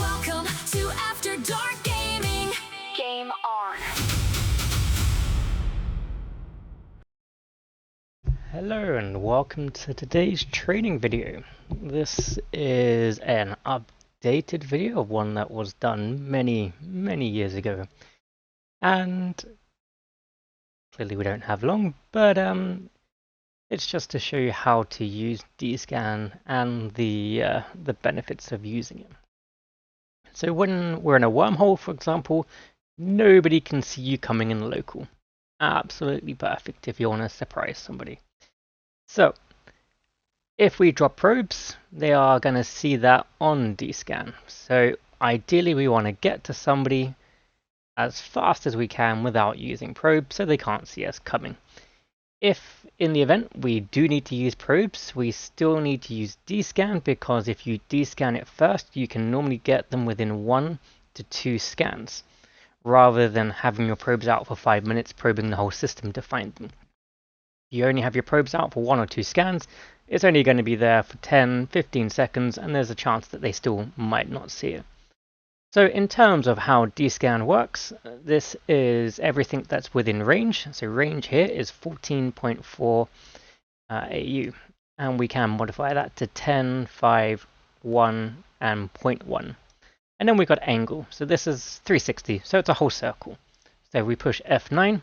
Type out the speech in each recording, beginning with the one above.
Welcome to After Dark Gaming. Game on. Hello and welcome to today's training video. This is an updated video of one that was done many years ago. And clearly we don't have long, but it's just to show you how to use DScan and the benefits of using it. So when we're in a wormhole, for example, nobody can see you coming in local. Absolutely perfect if you want to surprise somebody. So if we drop probes, they are going to see that on DScan. So ideally we want to get to somebody as fast as we can without using probes so they can't see us coming. If in the event we do need to use probes, we still need to use DScan, because if you DScan it first, you can normally get them within 1 to 2 scans, rather than having your probes out for 5 minutes probing the whole system to find them. If you only have your probes out for 1 or 2 scans, it's only going to be there for 10-15 seconds, and there's a chance that they still might not see it. So in terms of how DScan works, this is everything that's within range. So range here is 14.4 AU, and we can modify that to 10, 5, 1, and 0.1. And then we've got angle. So this is 360, so it's a whole circle. So if we push F9,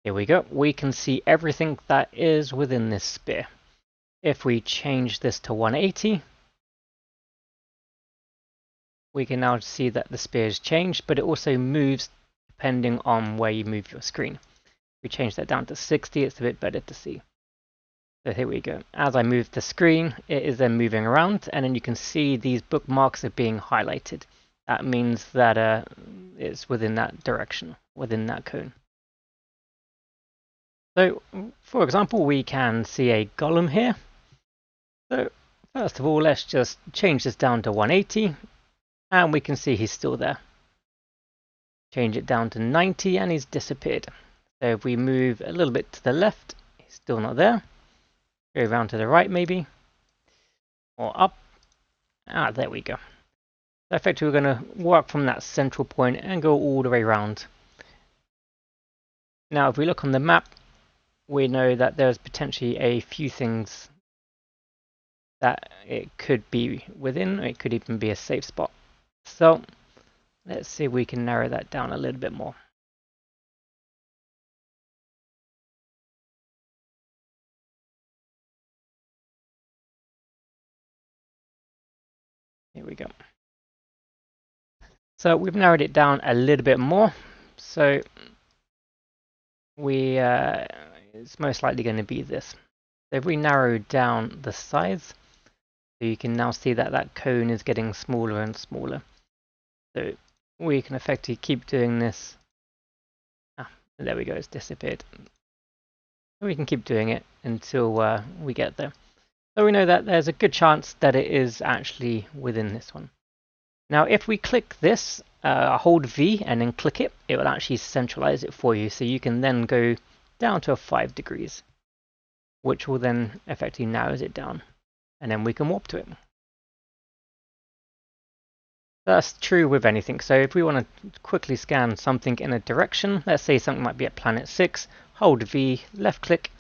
here we go. We can see everything that is within this sphere. If we change this to 180, we can now see that the sphere has changed, but it also moves depending on where you move your screen. If we change that down to 60, it's a bit better to see. So here we go. As I move the screen, it is then moving around, and then you can see these bookmarks are being highlighted. That means that it's within that direction, within that cone. So, for example, we can see a golem here. So, first of all, let's just change this down to 180. And we can see he's still there. Change it down to 90 and he's disappeared. So if we move a little bit to the left, he's still not there. Go around to the right maybe. Or up. There we go. So effectively we're going to work from that central point and go all the way around. Now if we look on the map, we know that there's potentially a few things that it could be within, or it could even be a safe spot. So let's see if we can narrow that down a little bit more. Here we go. So we've narrowed it down a little bit more. So it's most likely going to be this. So if we narrow down the size, so you can now see that that cone is getting smaller and smaller. So we can effectively keep doing this. There we go, it's disappeared. We can keep doing it until we get there. So we know that there's a good chance that it is actually within this one. Now if we click this, hold V and then click it, it will actually centralize it for you. So you can then go down to 5 degrees, which will then effectively narrows it down. And then we can warp to it. That's true with anything. So if we want to quickly scan something in a direction, let's say something might be at planet 6, hold V, left click,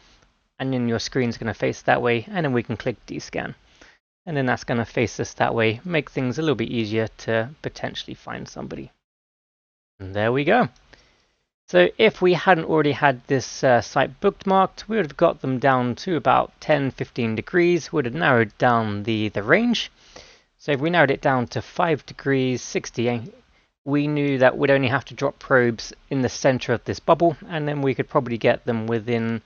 and then your screen's going to face that way, and then we can click DScan. And then that's going to face us that way, make things a little bit easier to potentially find somebody. And there we go. So if we hadn't already had this site bookmarked, we would have got them down to about 10-15 degrees, would have narrowed down the range. So if we narrowed it down to 5 degrees, 60, we knew that we'd only have to drop probes in the center of this bubble, and then we could probably get them within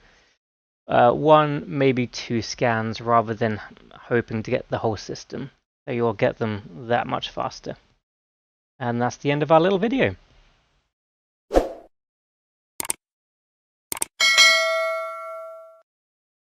1, maybe 2 scans, rather than hoping to get the whole system. So you'll get them that much faster. And that's the end of our little video.